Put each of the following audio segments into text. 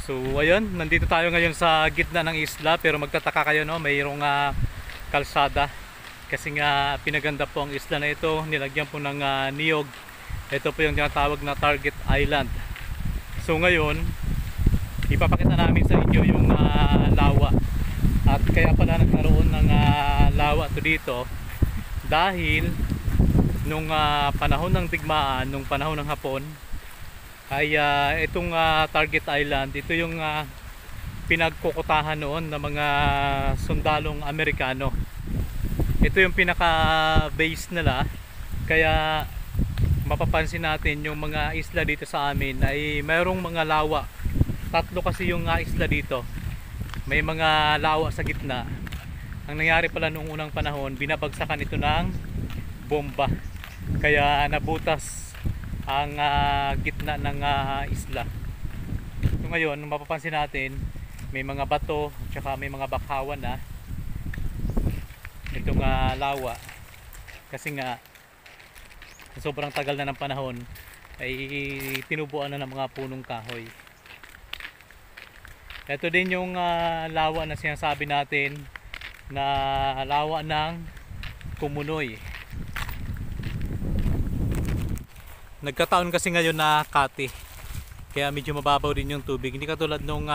So ayun, nandito tayo ngayon sa gitna ng isla, pero magtataka kayo, no, mayroong kalsada kasi nga pinaganda po ang isla na ito, nilagyan po ng niyog. Ito po yung tinatawag na Target Island. So ngayon, ipapakita namin sa inyo yung lawa. At kaya pala nagkaroon ng lawa to dito dahil nung panahon ng digmaan, nung panahon ng Hapon, ay itong Target Island, ito yung pinagkukutahan noon ng mga sundalong Amerikano. Ito yung pinaka base nila, kaya mapapansin natin yung mga isla dito sa amin ay mayroong mga lawa. Tatlo kasi yung isla dito, may mga lawa sa gitna. Ang nangyari pala noong unang panahon, binabagsakan ito ng bomba, kaya nabutas ang gitna ng isla. So ngayon, mapapansin natin, may mga bato at may mga bakhawan na itong lawa, kasi nga sobrang tagal na ng panahon ay tinubuan na ng mga punong kahoy. Ito din yung lawa na sinasabi natin na lawa ng Kumunoy. Nagkataon kasi ngayon na kati, kaya medyo mababaw din yung tubig. Hindi katulad nung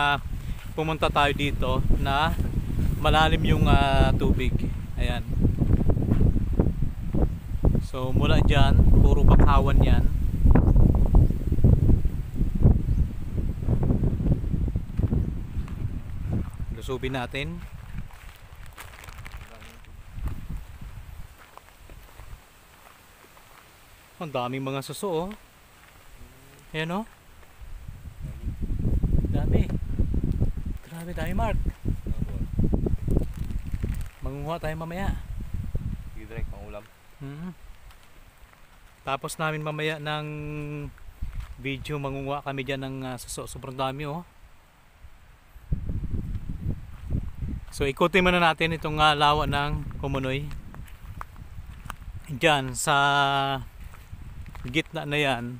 pumunta tayo dito na malalim yung tubig. Ayan. So mula dyan, puro bakhawan yan. Lusubin natin. Ang daming mga suso, oh. Ayan, oh. Dami. Grabe, dami, Mark. Mangunguha tayo mamaya. Sige, direct pang ulam. Tapos namin mamaya ng video, mangunguha kami dyan ng suso. Sobrang dami, oh. So ikutin muna natin itong lawa ng Kumunoy. Dyan sa gitna na yan,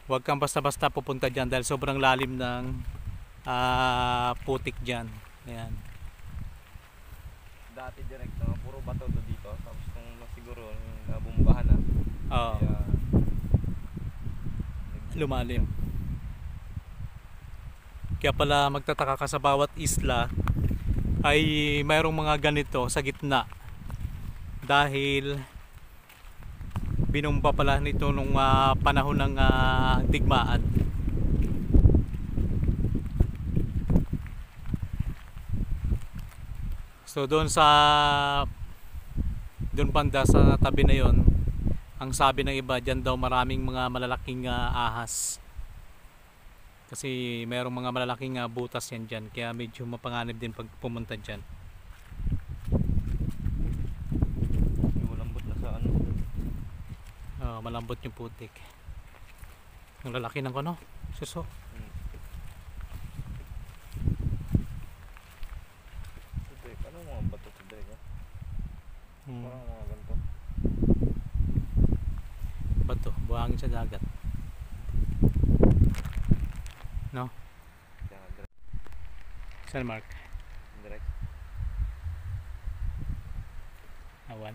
huwag kang basta-basta pupunta dyan dahil sobrang lalim ng putik dyan. Ayan. Dati direct na puro bato to dito, tapos nung siguro nabumbahan na. Oo. Kaya Lumalim. Kaya pala magtataka ka, sa bawat isla ay mayroong mga ganito sa gitna dahil binumba pala nito nung panahon ng digmaan. So doon banda sa tabi na yon, ang sabi ng iba, dyan daw maraming mga malalaking ahas, kasi mayroong mga malalaking butas yan dyan, kaya medyo mapanganib din pag pumunta dyan. Malambot yung putik. Ang lalaki ng suso. Ano mga bato to direct? Parang mga ganito. Bato, buhangin sa dagat. No? Saan, Mark? Direct. Awan.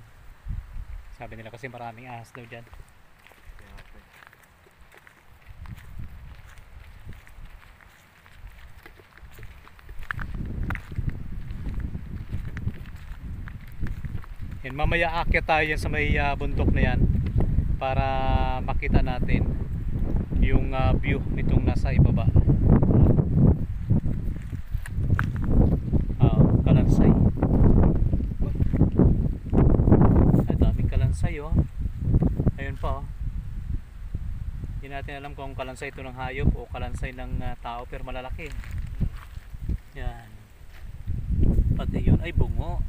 Sabi nila kasi maraming ahas daw dyan. Yan, mamaya aakyat tayo yan sa may bundok na yan para makita natin yung view nitong nasa ibaba. Kalansay. Daming kalansay, oh. Ayun pa, oh. Hindi natin alam kung kalansay ito ng hayop o kalansay ng tao, pero malalaki. Yan. Pati yun ay bungo.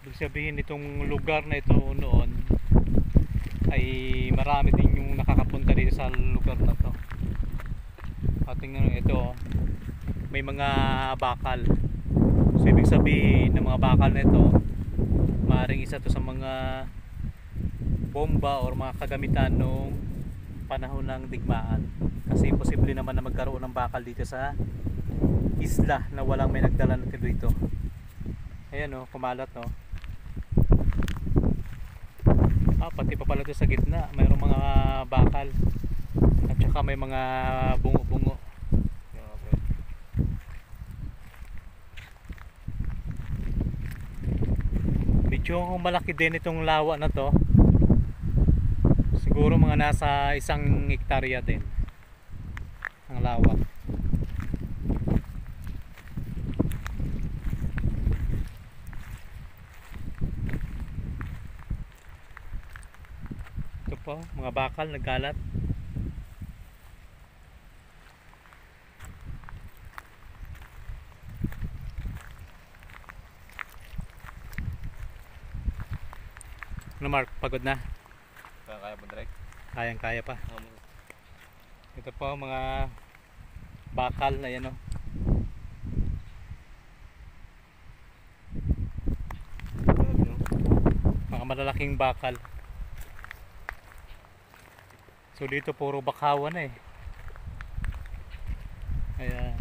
Ibig sabihin, itong lugar na ito noon ay marami din yung nakakapunta dito sa lugar na to. At tingnan nyo, ito, may mga bakal. So ibig sabihin ng mga bakal na ito, maaaring isa to sa mga bomba or mga kagamitan nung panahon ng digmaan. Kasi posible naman na magkaroon ng bakal dito sa isla na walang may nagdala natin dito. Ayan o, kumalat no. Pati pa pala doon sa gitna mayroong mga bakal at saka may mga bungo-bungo. Medyo malaki din itong lawa na to. Siguro mga nasa 1 hektarya din ang lawa. Ito po, mga bakal nagkalat. Ano Mark, pagod na? Kaya pa direct? Kayang kaya pa. Ito po mga bakal na yan o. Mga malalaking bakal. So dito puro bakawan na eh. Ayan.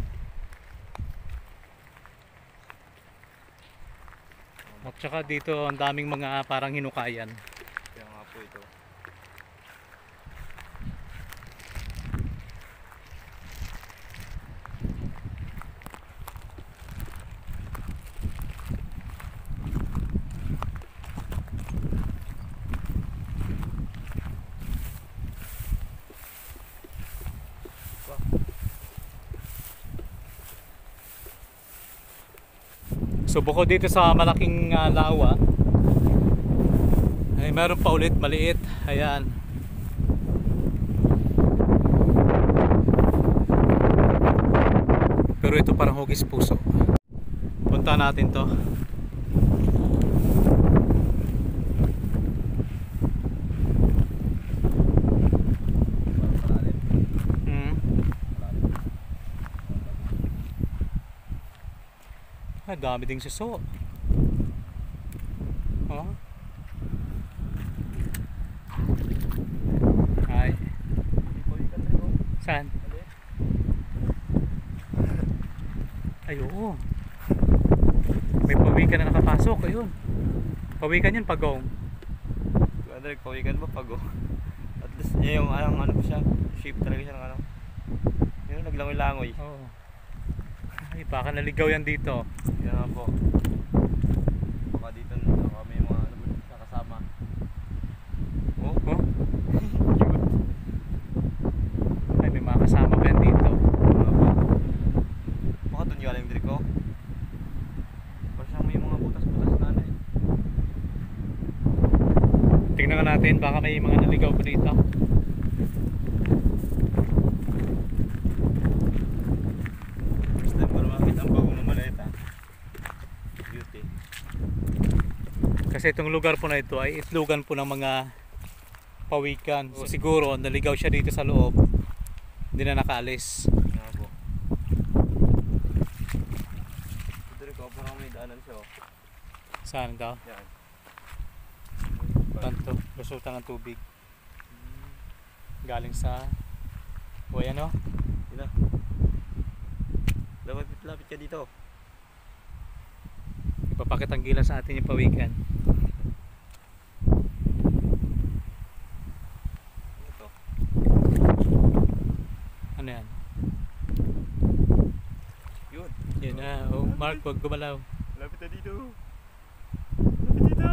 At saka dito ang daming mga parang hinukayan. Kaya nga po ito. So bukod dito sa malaking lawa ay meron pa ulit maliit. Ayan. Pero ito parang hugis puso. Punta natin to. Ay, dami ding suso. Oh. Ay. Saan? Ay, oo. May pawikan na nakapasok. Ayun. Pawikan yun, pagong. Direct pawikan mo pag at least niya yung ano po siya. Shape talaga siya ng ano. Yung naglangoy-langoy. Oo. Ay, baka naligaw yan dito. Yan nga po. Baka dito baka may mga ano ba kasama. Oh, Oh? Ay, may mga kasama pa yan dito. baka doon galing direct ko. Parang siyang may mga butas-butas na ano eh. Tingnan nga natin, baka may mga naligaw pa dito. First time ko makita ang bagong maleta. Beauty. Kasi itong lugar po na ito ay itlugan po ng mga pawikan. So, siguro naligaw siya dito sa loob. Hindi na nakaalis. Yan nga po. Direct ko parang may daanan siya oh. Saan daw? Yan. Tanto, lusutan ng tubig. Galing sa o yan o. Yun na. Lapit ka dito. Ipapakit ang gila sa atin yung pawikan. Ito. Ano yan? Yun. Yan na. Oh, Mark, wag gumalaw. Lapit na dito. Lapit dito.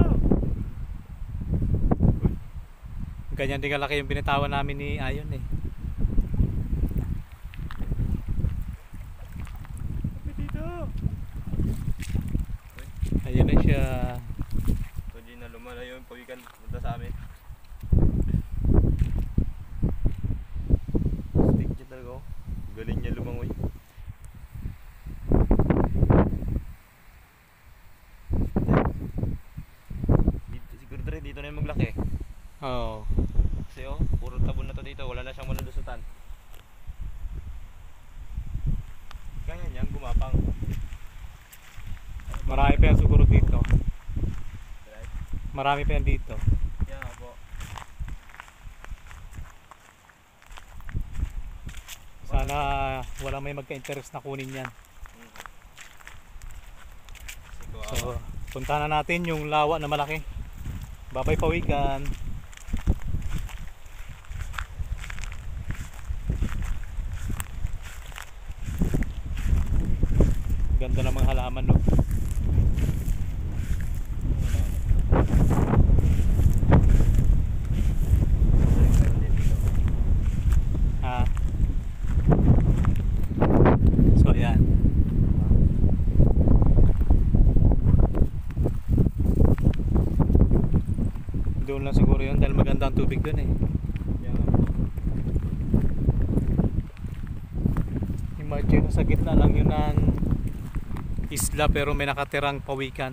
Ganyan din kalaki yung binitawan namin ni Ayon eh. Lapit dito. Ayun na siya. So di na lumalayo yung pawikan punta sa amin. Stick niya talaga oh. Galing niya lumangoy. Dito, siguro dito na yung maglaki. Oh. Kasi oh, puro tabon na to dito. Wala na siyang malulusutan. Kaya niyang gumapang. Marami pa yan siguro dito. Right? Marami pa yan dito. Yan nga po. Sana wala may magka-interest na kunin yan. So, puntahan na natin yung lawa na malaki. Babay Pawikan. Ganda ng mga halaman, no? Ha? So, ayan. Doon lang siguro yun dahil maganda ang tubig doon eh. Imagine sa gitna lang yun ng isla pero may nakatirang pawikan.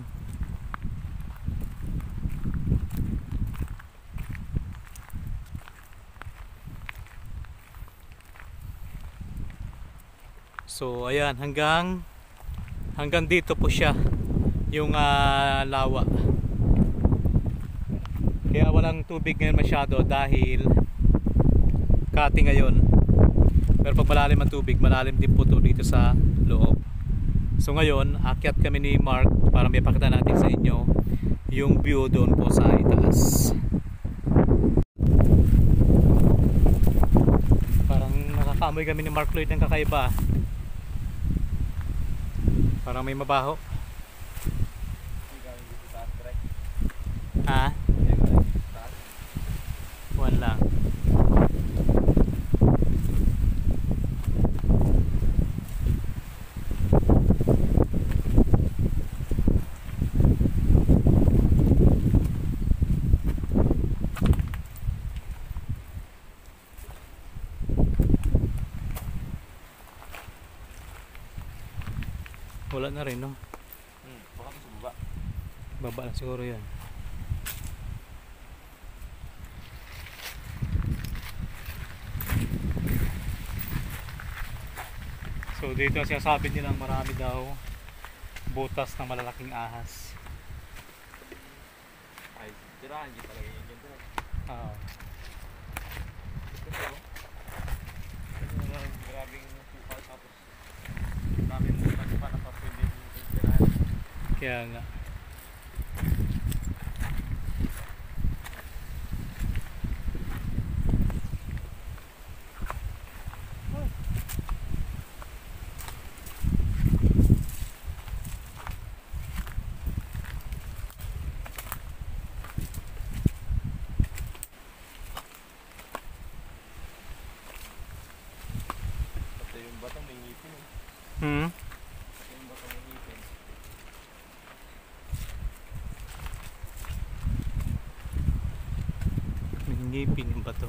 So ayan, hanggang dito po siya yung lawa. Kaya walang tubig ngayon masyado dahil kati ngayon. Pero pag malalim ang tubig, malalim din po to dito sa loob. So ngayon, akyat kami ni Mark para may pakita natin sa inyo yung view doon po sa itaas. Parang nakakaamoy kami ni Mark Lloyd ng kakaiba. Parang may mabaho. Ha? Wala. Wala na rin, no? Baka sa baba. Baba na siguro yan. So dito sinasabi nilang marami daw butas ng malalaking ahas. Ay, tirahan dyan talaga yun dyan. Oo. Grabing kupal tapos daming butas pa na pa pwede tirahan. Kaya nga. Pati yung batang may ngipin. Hmm? Pati yung batang may ngipin. May ngipin yung bato.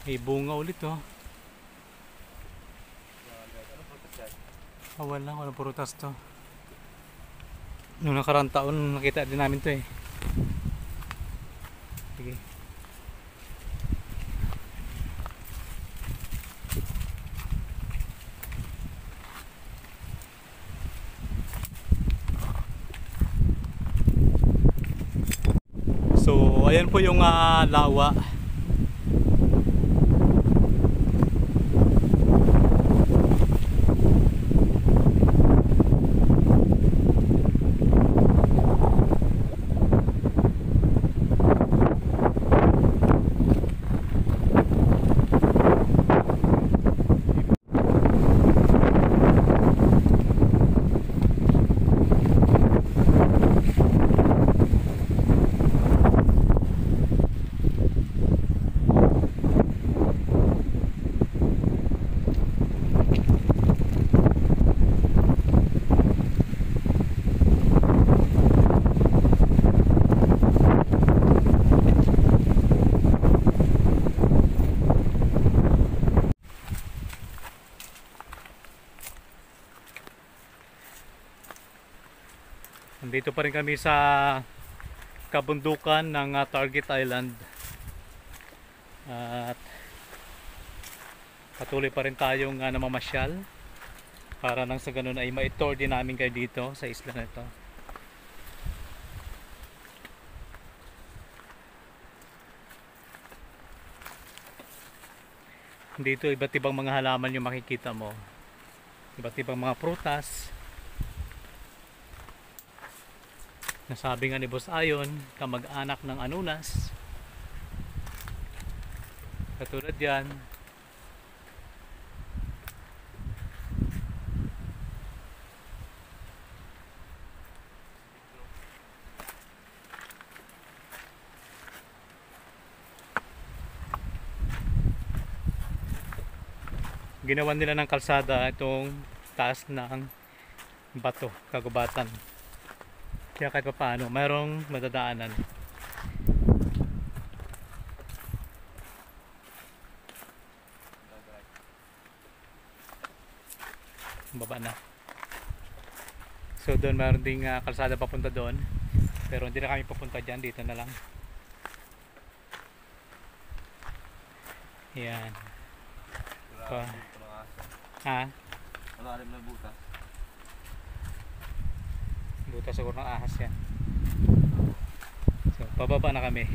May bunga ulit, oh. Ano prutas yan? Walang prutas to. Nung nakarang taon nakita din namin to eh. Sige. So ayan po yung lawa. Nandito pa rin kami sa kabundukan ng Target Island. At patuloy pa rin tayong namamasyal para nang sa ganun ay ma-tour din namin kayo dito sa isla na ito. Dito iba't ibang mga halaman yung makikita mo. Iba't ibang mga prutas. Nasabi nga ni Boss Ayon, kamag-anak ng anunas. Katulad yan. Ginawan nila ng kalsada itong taas ng bato, kagubatan. Kaya kahit paano, mayroong madadaanan. Baba na. So doon mayroon ding kalsada papunta doon. Pero hindi na kami papunta dyan, dito na lang. Yan. Ha? Malalim na butas. Butas siguro ng ahas yan. So pababa na kami.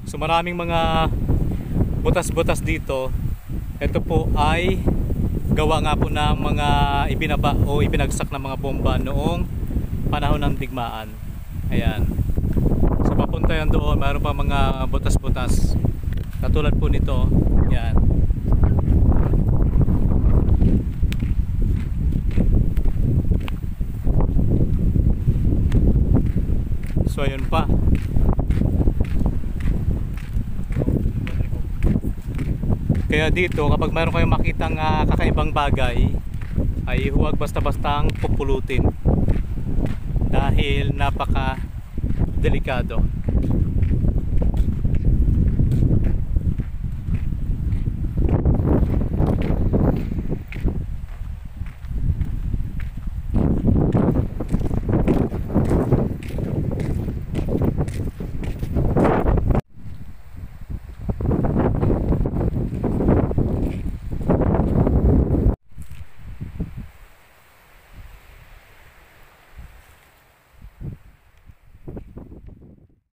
So maraming mga butas-butas dito. Ito po ay gawa nga po ng mga ibinaba o ibinagsak ng mga bomba noong panahon ng digmaan. Ayan. So papunta yan doon, mayroon pa mga butas-butas. Katulad po nito. Yan. So ayun pa. Kaya dito kapag mayroon kayong makitang kakaibang bagay, ay huwag basta-bastang pupulutin dahil napaka delikado.